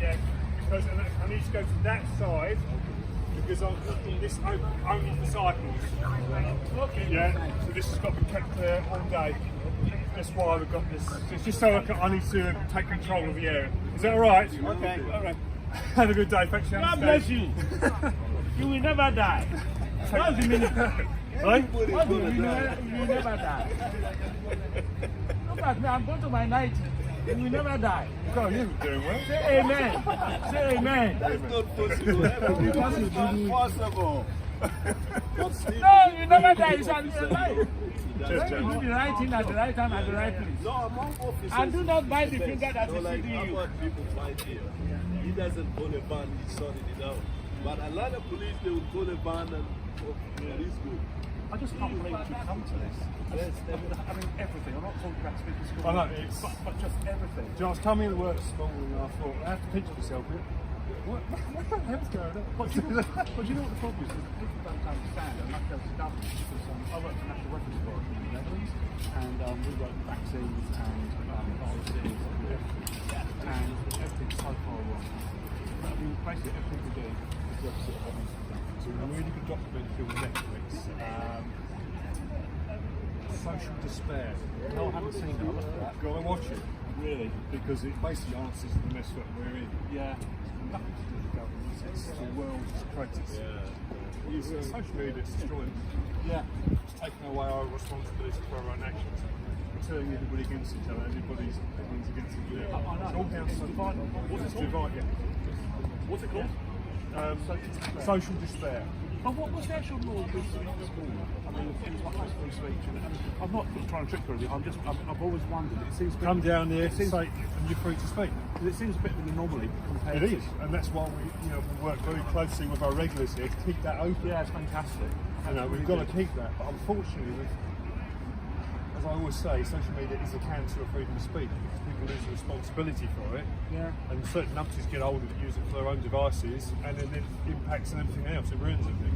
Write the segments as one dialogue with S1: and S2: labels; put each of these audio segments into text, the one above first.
S1: Yeah, because I need to go to that side because I'm looking this only for cycles. Okay. Yeah, so this has got to be kept all day. That's why we've got this. It's just so I need to take control of the area. Is that all right?
S2: Okay.
S1: All right. Have a good day. Thanks for
S2: God bless you. You will never die. What's the meaning?
S1: Right?
S2: What do you mean? You will never die. Look at me. I'm going to my 90. You will never die.
S1: God, you're doing well.
S2: Say amen. Say amen.
S3: That's not possible. It's not possible.
S2: No, you will never die. It's a lie.
S1: Just
S2: When you do the right thing at the right time at the right place.
S3: No, among officers.
S2: And do not bite the finger that is
S3: like
S2: feeding you.
S3: about people right here. He doesn't own a van, he's sorting it out. But a lot of police, they will call a van and that is good.
S4: I just can't believe we come to this. I mean, everything. I'm not talking about speaking school.
S1: I know, it's,
S4: but just everything.
S1: I was coming to work this morning and I thought, I have to picture myself here. What the hell's going on?
S4: But do you know what the problem is? People don't understand, and that goes to government because I work for National Weapons Authority in the Netherlands, and we work with vaccines and viruses and everything. And everything's so far wrong. I mean, basically everything we do is the opposite of what needs to be done.
S1: There's a really good documentary on Netflix. Social Despair.
S4: No, I haven't seen it. I'll look at that.
S1: Go and watch it.
S4: Really?
S1: Because it basically answers the mess that we're in.
S4: Yeah.
S1: Nothing to do with government. It's the world's crisis. It's social media that's destroying us.
S4: Yeah.
S1: It's taking away our responsibility for our own actions. We're turning everybody against each other. Everybody's against each other.
S4: I know.
S1: It's all down to divide.
S4: What's it
S1: divide? Yeah.
S4: What's it called?
S1: Social despair.
S4: But what's the actual law of free speech at school? I mean, things like free speech, and I'm not trying to trick you. I've always wondered. It seems
S1: Come down there, say, and you're free to speak.
S4: It seems a bit of an anomaly compared.
S1: It is, and that's why we work very closely with our regulars here to keep that open.
S4: Yeah, it's fantastic.
S1: We've got to keep that. But unfortunately, as I always say, social media is a cancer of freedom of speech because people lose responsibility for it.
S4: Yeah.
S1: And certain numpties get older that use it for their own devices, and then it impacts on everything else. It ruins everything.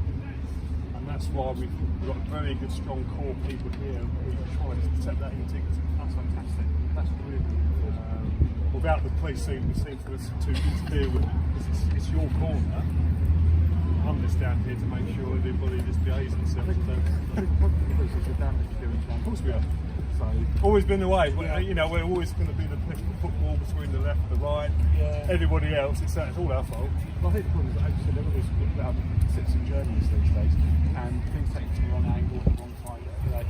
S1: And that's why we've got a very good, strong core of people here who try to protect that integrity.
S4: That's fantastic. That's really, really good.
S1: Without the police seem to interfere with it, because it's your corner. I'm just down here to make sure everybody just behaves themselves.
S4: I think probably the police is the damage they're doing.
S1: Of course we are.
S4: So,
S1: Always been the way. We're always going to be the political football between the left and the right.
S4: Yeah.
S1: Everybody else, it's all our fault.
S4: well, I think the problem is that, as you said, everybody's citizen journalists these days, and things taken from the wrong angle, the wrong side. It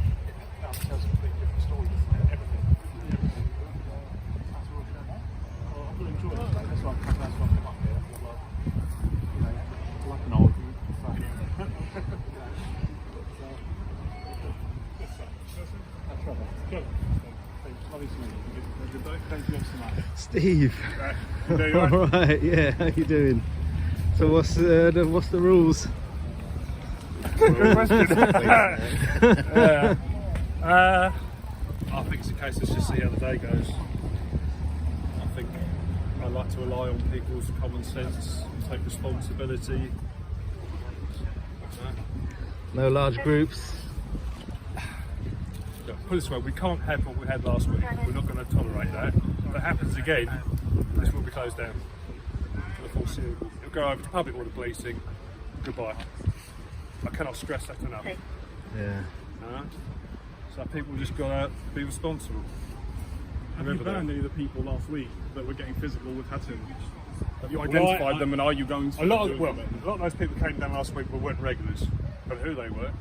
S4: tells a completely different story. Everything. That's all we're doing. Well, I've really enjoyed it. That's why I've come up here. Like an argument.
S5: Steve.
S1: You
S5: All right, yeah. How you doing? So what's the rules?
S1: Good question. I think it's a case of just see how the day goes. I think I like to rely on people's common sense, take responsibility.
S5: No large groups.
S1: Look, put it this way, we can't have what we had last week. We're not going to tolerate that. If it happens again, this will be closed down for the foreseeable. It'll go over to public order policing. Goodbye. I cannot stress that enough.
S5: Yeah.
S1: So people just got to be responsible.
S6: Have you
S1: Remember
S6: banned
S1: that.
S6: any of the people last week that were getting physical with Hutton? Have you identified them, and are you going to?
S1: A lot of those people came down last week weren't regulars, but who they were.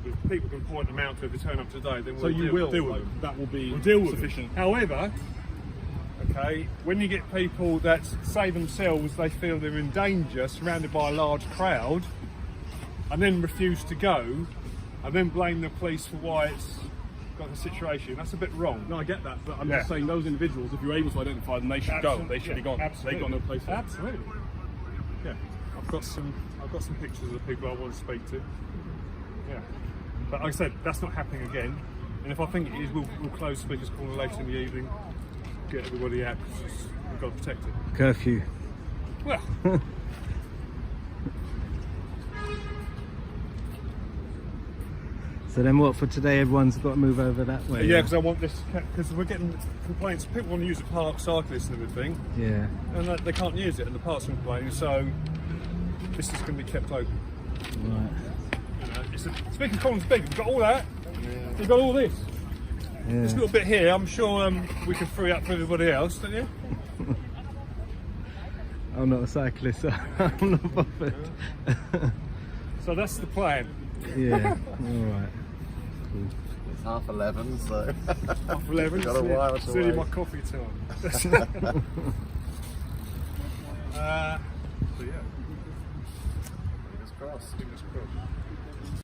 S1: If people can point them out to if they turn up today, then we'll deal with them.
S6: That will be
S1: We'll deal with
S6: sufficient.
S1: it. However, okay, when you get people that say themselves they feel they're in danger, surrounded by a large crowd, and then refuse to go, and then blame the police for why it's got the situation, that's a bit wrong.
S6: No, I get that, but I'm
S1: Yeah.
S6: just saying those individuals, if you're able to identify them, they should go. They should be gone.
S1: Absolutely.
S6: They've got no place there.
S1: Absolutely. Yeah, I've got some pictures of the people I want to speak to. Yeah, but like I said, that's not happening again. And if I think it is, we'll close Speakers Corner later in the evening, get everybody out because we've got to protect it.
S5: Curfew.
S1: Well.
S5: So then what, for today everyone's got to move over that way?
S6: Yeah, because I want this, because we're getting complaints. People want to use the park, cyclists and everything,
S5: Yeah.
S6: and they can't use it, and the park's complaining, so this is going to be kept open.
S5: Right.
S6: You know, speaking of Collins Big, we've got all that, we've got all this. This
S5: Yeah.
S6: little bit here, I'm sure we can free up for everybody else, don't you?
S5: I'm not a cyclist, so I'm not bothered.
S6: So that's the plan.
S5: Yeah. All right.
S7: It's 11:30, so
S6: Half 11,
S7: Got a while to
S6: it's nearly
S7: wait.
S6: my coffee time. So yeah.
S7: fingers crossed.
S6: Fingers crossed.